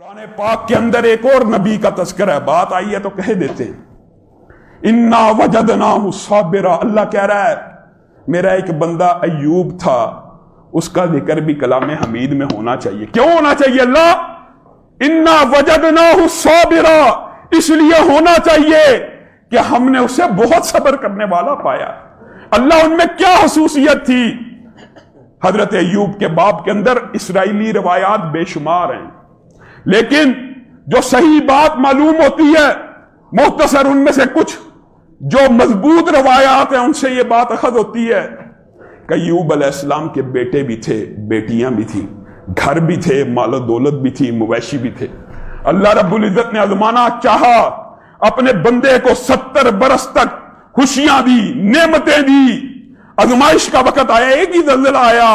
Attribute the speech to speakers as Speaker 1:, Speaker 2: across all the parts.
Speaker 1: कुरान पाक के अंदर एक और नबी का तस्करा है, बात आई है तो कह देते हैं। इन्ना वजदनाहु साबिरा, अल्लाह कह रहा है मेरा एक बंदा अय्यूब था, उसका जिक्र भी कलाम हमीद में होना चाहिए। क्यों होना चाहिए अल्लाह? इन्ना वजदनाहु साबिरा, इसलिए होना चाहिए कि हमने उसे बहुत सब्र करने वाला पाया। अल्लाह उनमें क्या खसूसियत थी? हजरत अय्यूब के बाप के अंदर इसराइली रवायात बेशुमार हैं, लेकिन जो सही बात मालूम होती है मुख्तसर उनमें से कुछ जो मजबूत रवायात हैं उनसे यह बात अखद होती है कि अय्यूब अलैहिस्सलाम के बेटे भी थे, बेटियां भी थी, घर भी थे, मालो दौलत भी थी, मवेशी भी थे। अल्लाह रब्बुल इज्जत ने आजमाना चाहा, अपने बंदे को 70 बरस तक खुशियां दी, नेमतें दी। आजमाइश का वक्त आया, एक ही जल्जला आया,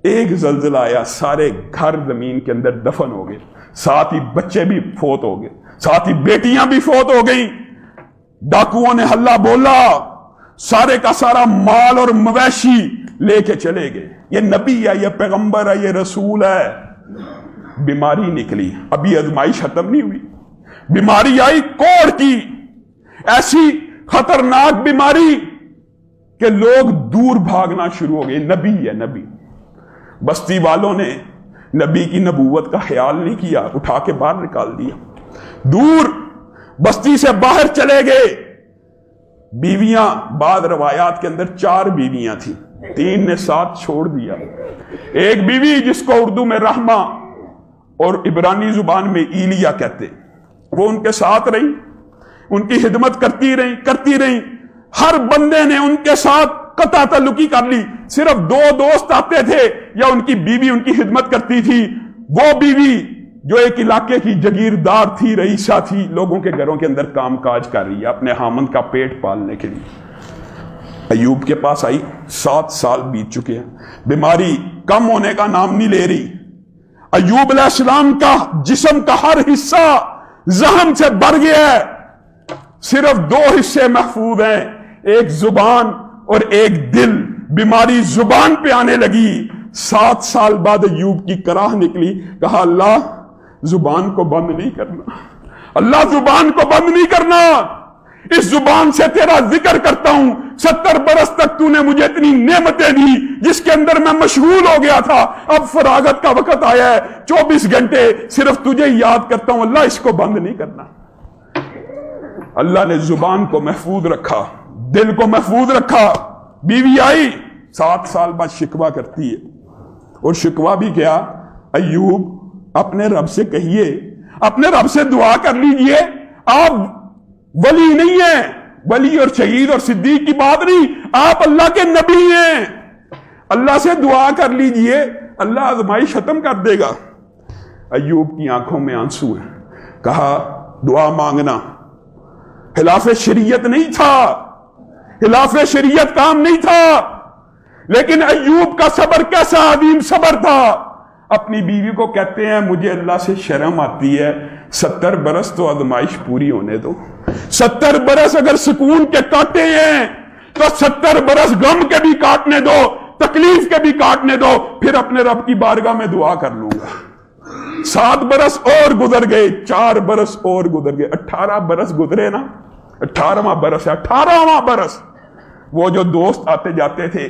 Speaker 1: एक जल्जला आया, सारे घर जमीन के अंदर दफन हो गए, साथ ही बच्चे भी फोत हो गए, साथ ही बेटियां भी फोत हो गई। डाकुओं ने हल्ला बोला, सारे का सारा माल और मवेशी लेके चले गए। ये नबी है, ये पैगंबर है, ये रसूल है। बीमारी निकली, अभी आजमाइश खत्म नहीं हुई। बीमारी आई कोढ़ की, ऐसी खतरनाक बीमारी कि लोग दूर भागना शुरू हो गए। नबी है नबी। बस्ती वालों ने नबी की नबूवत का ख्याल नहीं किया, उठा के बाहर निकाल दिया, दूर बस्ती से बाहर चले गए। बीवियां, बाद रवायात के अंदर 4 बीवियां थी, 3 ने साथ छोड़ दिया। एक बीवी जिसको उर्दू में रहमा और इब्रानी जुबान में ईलिया कहते, वो उनके साथ रही, उनकी खिदमत करती रही। हर बंदे ने उनके साथ कता तल्लुकी कर ली। सिर्फ 2 दोस्त आते थे या उनकी बीवी उनकी खिदमत करती थी। वो बीवी जो एक इलाके की जगीरदार थी, रईसा थी, लोगों के घरों के अंदर काम काज कर रही है अपने हामंद का पेट पालने के लिए। अय्यूब के पास आई, 7 साल बीत चुके हैं, बीमारी कम होने का नाम नहीं ले रही। अय्यूब अलैहिस्सलाम का जिस्म का हर हिस्सा जहम से भर गया है, सिर्फ 2 हिस्से महफूज हैं, एक जुबान और एक दिल। बीमारी जुबान पे आने लगी। 7 साल बाद अय्यूब की कराह निकली, कहा अल्लाह जुबान को बंद नहीं करना, अल्लाह जुबान को बंद नहीं करना, इस जुबान से तेरा जिक्र करता हूं। 70 बरस तक तूने मुझे इतनी नेमतें दी जिसके अंदर मैं मशगूल हो गया था, अब फरागत का वक्त आया है, 24 घंटे सिर्फ तुझे याद करता हूं, अल्लाह इसको बंद नहीं करना। अल्लाह ने जुबान को महफूज रखा, दिल को महफूज रखा। बीवी आई, 7 साल बाद शिकवा करती है, और शिकवा भी क्या? अय्यूब अपने रब से कहिए, अपने रब से दुआ कर लीजिए। आप वली नहीं है, वली और शहीद और सिद्दीक की बात नहीं, आप अल्लाह के नबी हैं। अल्लाह से दुआ कर लीजिए, अल्लाह आजमाइश खत्म कर देगा। अय्यूब की आंखों में आंसू है। कहा दुआ मांगना खिलाफ शरीयत नहीं था, खिलाफ शरीयत काम नहीं था, लेकिन अय्यूब का सब्र कैसा अजीम सब्र था। अपनी बीवी को कहते हैं मुझे अल्लाह से शर्म आती है, 70 बरस तो आजमाइश पूरी होने दो। 70 बरस अगर सुकून के काटे हैं तो 70 बरस गम के भी काटने दो, तकलीफ के भी काटने दो, फिर अपने रब की बारगाह में दुआ कर लूंगा। 7 बरस और गुजर गए, 4 बरस और गुजर गए, 18 बरस गुजरे ना, 18वां बरस है, 18वां बरस। वो जो दोस्त आते जाते थे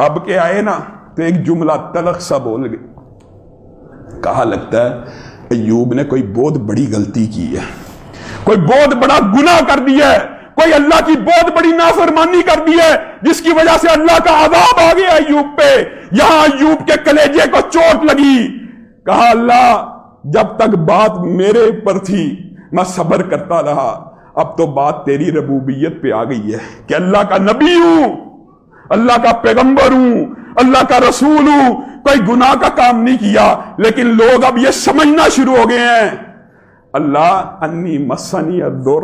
Speaker 1: अब के आए ना तो एक जुमला तलख सा बोल गए। कहा लगता है अय्यूब ने कोई बहुत बड़ी गलती की है, कोई बहुत बड़ा गुनाह कर दिया है, कोई अल्लाह की बहुत बड़ी नाफरमानी कर दी है, जिसकी वजह से अल्लाह का अज़ाब आ गया अय्यूब पे। यहां अय्यूब के कलेजे को चोट लगी। कहा अल्लाह जब तक बात मेरे ऊपर थी मैं सब्र करता रहा, अब तो बात तेरी रबूबियत पे आ गई है कि अल्लाह का नबी हूं, अल्लाह का पैगंबर हूं, अल्लाह का रसूल हूं, कोई गुनाह का काम नहीं किया। लेकिन लोग अब ये समझना शुरू हो गए हैं, अल्लाह अन्नी मस्सनी अद्दुर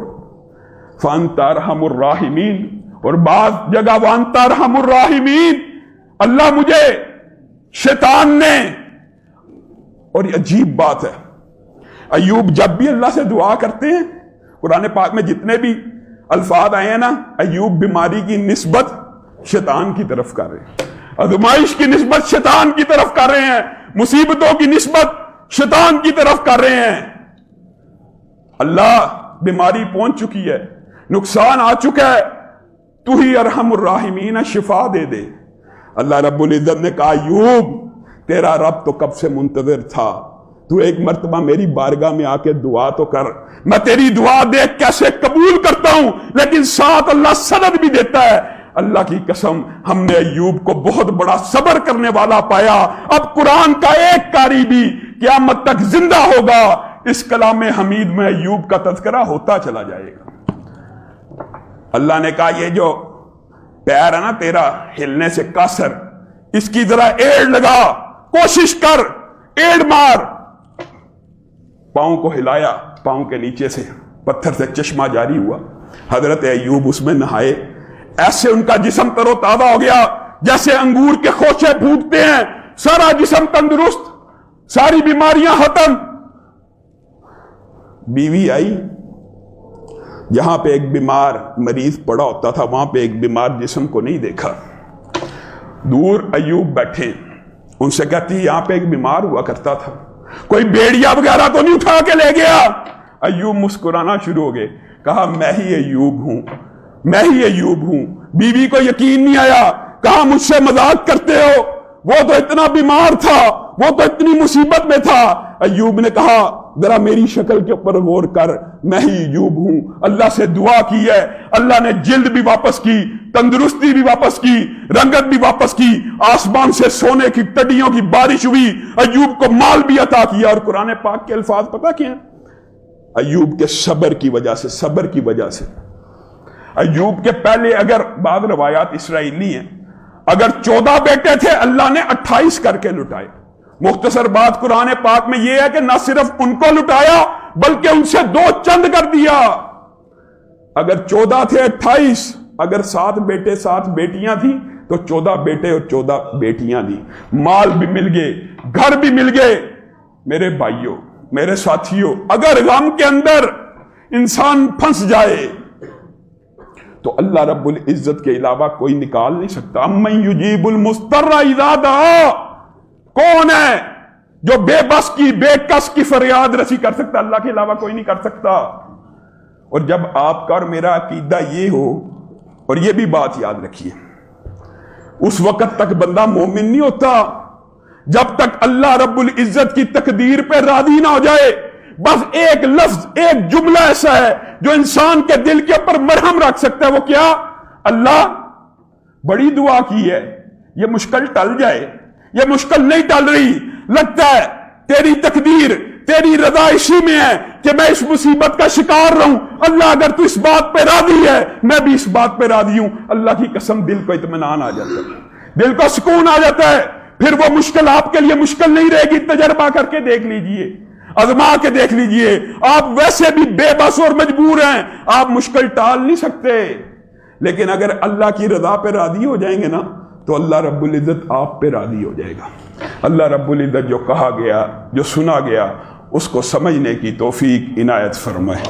Speaker 1: फअंता अरहमुर राहिमीन, और बाद जगह वअंता अरहमुर राहिमीन, अल्लाह मुझे शैतान ने। और अजीब बात है, अय्यूब जब भी अल्लाह से दुआ करते हैं, कुरान पाक में जितने भी अल्फाज आए हैं ना, अय्यूब बीमारी की निस्बत शैतान की तरफ कर रहे हैं, आजमाइश की निस्बत शैतान की तरफ कर रहे हैं, मुसीबतों की निस्बत शैतान की तरफ कर रहे हैं। अल्लाह बीमारी पहुंच चुकी है, नुकसान आ चुका है, तू ही अरहमुर राहिमीन, शिफा दे दे। अल्लाह रब्बुल इज्जत ने कहा अय्यूब तेरा रब तो कब से मुंतजिर था, तू एक मर्तबा मेरी बारगाह में आके दुआ तो कर। मैं तेरी दुआ देख कैसे कबूल करता हूं, लेकिन साथ अल्लाह सनद भी देता है। अल्लाह की कसम हमने अय्यूब को बहुत बड़ा सब्र करने वाला पाया। अब कुरान का एक कारी भी क़यामत तक जिंदा होगा, इस कलाम हमीद में अय्यूब का तज़किरा होता चला जाएगा। अल्लाह ने कहा ये जो पैर है ना तेरा हिलने से कासर, इसकी जरा एड़ लगा, कोशिश कर, एड़ मार। पांव को हिलाया, पांव के नीचे से पत्थर से चश्मा जारी हुआ। हजरत अय्यूब उसमें नहाए, ऐसे उनका जिस्म तरोताजा हो गया जैसे अंगूर के खोचे फूटते हैं, सारा जिस्म तंदुरुस्त, सारी बीमारियां खत्म। बीवी आई, जहां पे एक बीमार मरीज पड़ा होता था वहां पे एक बीमार जिस्म को नहीं देखा। दूर अय्यूब बैठे, उनसे कहती यहां पे एक बीमार हुआ करता था, कोई बेड़िया वगैरह तो नहीं उठा के ले गया। अय्यूब मुस्कुराना शुरू हो गए, कहा मैं ही अय्यूब हूं, मैं ही अय्यूब हूं। बीवी को यकीन नहीं आया, कहा मुझसे मजाक करते हो, वो तो इतना बीमार था, वो तो इतनी मुसीबत में था। अय्यूब ने कहा जरा मेरी शक्ल के ऊपर गौर कर, मैं ही अय्यूब हूं। अल्लाह से दुआ की है, अल्लाह ने जिल्द भी वापस की, तंदुरुस्ती भी वापस की, रंगत भी वापस की, आसमान से सोने की टडियों की बारिश हुई, अय्यूब को माल भी अता किया। और कुरान पाक के अल्फाज पता क्या है? अय्यूब के सब्र की वजह से, सब्र की वजह से। अय्यूब के पहले अगर बाद रवायात इसराइली हैं, अगर 14 बेटे थे अल्लाह ने 28 करके लुटाए। मुख्तसर बात कुरान पाक में यह है कि न सिर्फ उनको लुटाया बल्कि उनसे 2 चंद कर दिया। अगर 14 थे 28, अगर 7 बेटे 7 बेटियां थी तो 14 बेटे और 14 बेटियां दी। माल भी मिल गए, घर भी मिल गए। मेरे भाइयों, मेरे साथियों, अगर गम के अंदर इंसान फंस जाए तो अल्लाह रब्बुल इज्जत के अलावा कोई निकाल नहीं सकता। अम्मन युजीबुल मुस्तर्रा इज़ा दआ, कौन है जो बेबस की बेकस की फरियाद रसी कर सकता? अल्लाह के अलावा कोई नहीं कर सकता। और जब आपका और मेरा अकीदा ये हो, और ये भी बात याद रखिए, उस वक्त तक बंदा मोमिन नहीं होता जब तक अल्लाह रब्बुल इज्जत की तकदीर पे राजी ना हो जाए। बस एक लफ्ज, एक जुमला ऐसा है जो इंसान के दिल के ऊपर मरहम रख सकता है। वो क्या? अल्लाह बड़ी दुआ की है, ये मुश्किल टल जाए, ये मुश्किल नहीं टल रही, लगता है तेरी तकदीर, तेरी रजा इसी में है कि मैं इस मुसीबत का शिकार रहूं। अल्लाह अगर तू इस बात पे राजी है, मैं भी इस बात पे राजी हूं। अल्लाह की कसम दिल को इत्मीनान आ जाता है, दिल को सुकून आ जाता है। फिर वो मुश्किल आपके लिए मुश्किल नहीं रहेगी। तजर्बा करके देख लीजिए, आजमा के देख लीजिए। आप वैसे भी बेबस और मजबूर हैं, आप मुश्किल टाल नहीं सकते, लेकिन अगर अल्लाह की रजा पे राजी हो जाएंगे ना तो अल्लाह रब्बुल इज्जत आप पे राजी हो जाएगा। अल्लाह रब्बुल इज्जत जो कहा गया, जो सुना गया, उसको समझने की तौफीक इनायत फरमाए।